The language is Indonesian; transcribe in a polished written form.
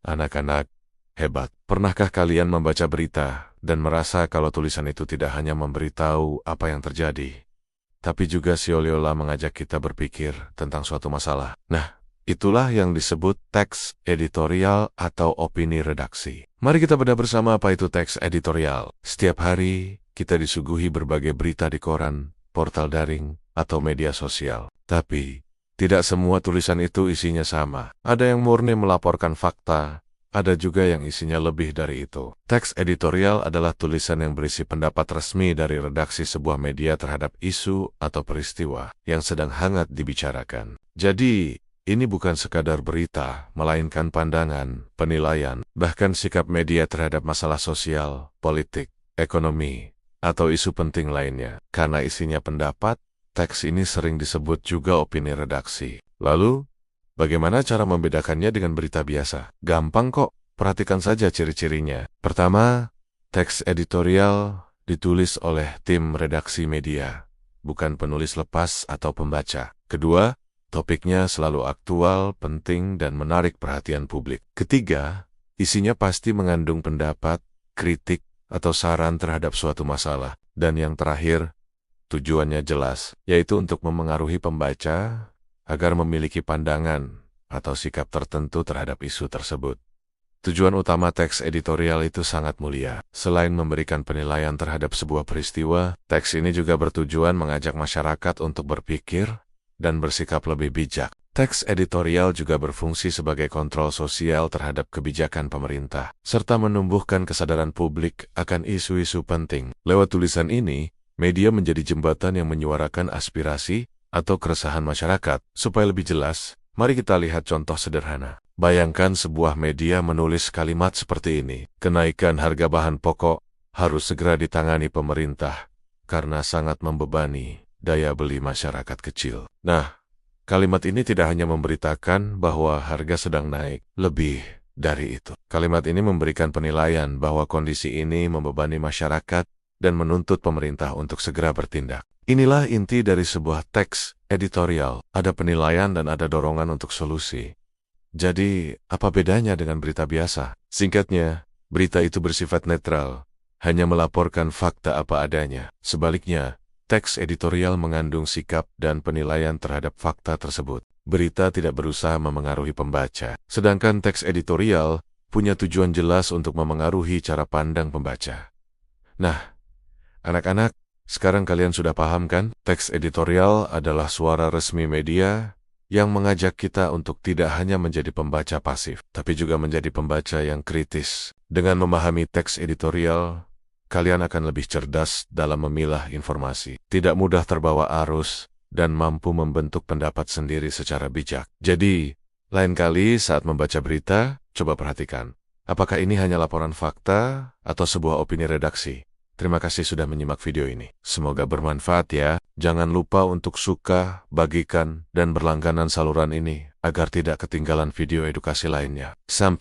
Anak-anak, hebat. Pernahkah kalian membaca berita dan merasa kalau tulisan itu tidak hanya memberitahu apa yang terjadi, tapi juga seolah-olah mengajak kita berpikir tentang suatu masalah? Nah, itulah yang disebut teks editorial atau opini redaksi. Mari kita bedah bersama apa itu teks editorial. Setiap hari, kita disuguhi berbagai berita di koran, portal daring, atau media sosial. Tapi, tidak semua tulisan itu isinya sama. Ada yang murni melaporkan fakta, ada juga yang isinya lebih dari itu. Teks editorial adalah tulisan yang berisi pendapat resmi dari redaksi sebuah media terhadap isu atau peristiwa yang sedang hangat dibicarakan. Jadi, ini bukan sekadar berita, melainkan pandangan, penilaian, bahkan sikap media terhadap masalah sosial, politik, ekonomi, atau isu penting lainnya. Karena isinya pendapat, teks ini sering disebut juga opini redaksi. Lalu, bagaimana cara membedakannya dengan berita biasa? Gampang kok, perhatikan saja ciri-cirinya. Pertama, teks editorial ditulis oleh tim redaksi media, bukan penulis lepas atau pembaca. Kedua, topiknya selalu aktual, penting, dan menarik perhatian publik. Ketiga, isinya pasti mengandung pendapat, kritik, atau saran terhadap suatu masalah. Dan yang terakhir, tujuannya jelas, yaitu untuk memengaruhi pembaca agar memiliki pandangan atau sikap tertentu terhadap isu tersebut. Tujuan utama teks editorial itu sangat mulia. Selain memberikan penilaian terhadap sebuah peristiwa, teks ini juga bertujuan mengajak masyarakat untuk berpikir dan bersikap lebih bijak. Teks editorial juga berfungsi sebagai kontrol sosial terhadap kebijakan pemerintah, serta menumbuhkan kesadaran publik akan isu-isu penting. Lewat tulisan ini, media menjadi jembatan yang menyuarakan aspirasi atau keresahan masyarakat. Supaya lebih jelas, mari kita lihat contoh sederhana. Bayangkan sebuah media menulis kalimat seperti ini: kenaikan harga bahan pokok harus segera ditangani pemerintah karena sangat membebani daya beli masyarakat kecil. Nah, kalimat ini tidak hanya memberitakan bahwa harga sedang naik, lebih dari itu. Kalimat ini memberikan penilaian bahwa kondisi ini membebani masyarakat dan menuntut pemerintah untuk segera bertindak. Inilah inti dari sebuah teks editorial. Ada penilaian dan ada dorongan untuk solusi. Jadi, apa bedanya dengan berita biasa? Singkatnya, berita itu bersifat netral, hanya melaporkan fakta apa adanya. Sebaliknya, teks editorial mengandung sikap dan penilaian terhadap fakta tersebut. Berita tidak berusaha memengaruhi pembaca, sedangkan teks editorial punya tujuan jelas untuk memengaruhi cara pandang pembaca. Nah, anak-anak, sekarang kalian sudah paham kan? Teks editorial adalah suara resmi media yang mengajak kita untuk tidak hanya menjadi pembaca pasif, tapi juga menjadi pembaca yang kritis. Dengan memahami teks editorial, kalian akan lebih cerdas dalam memilah informasi, tidak mudah terbawa arus, dan mampu membentuk pendapat sendiri secara bijak. Jadi, lain kali saat membaca berita, coba perhatikan, apakah ini hanya laporan fakta atau sebuah opini redaksi? Terima kasih sudah menyimak video ini. Semoga bermanfaat ya. Jangan lupa untuk suka, bagikan, dan berlangganan saluran ini agar tidak ketinggalan video edukasi lainnya. Sampai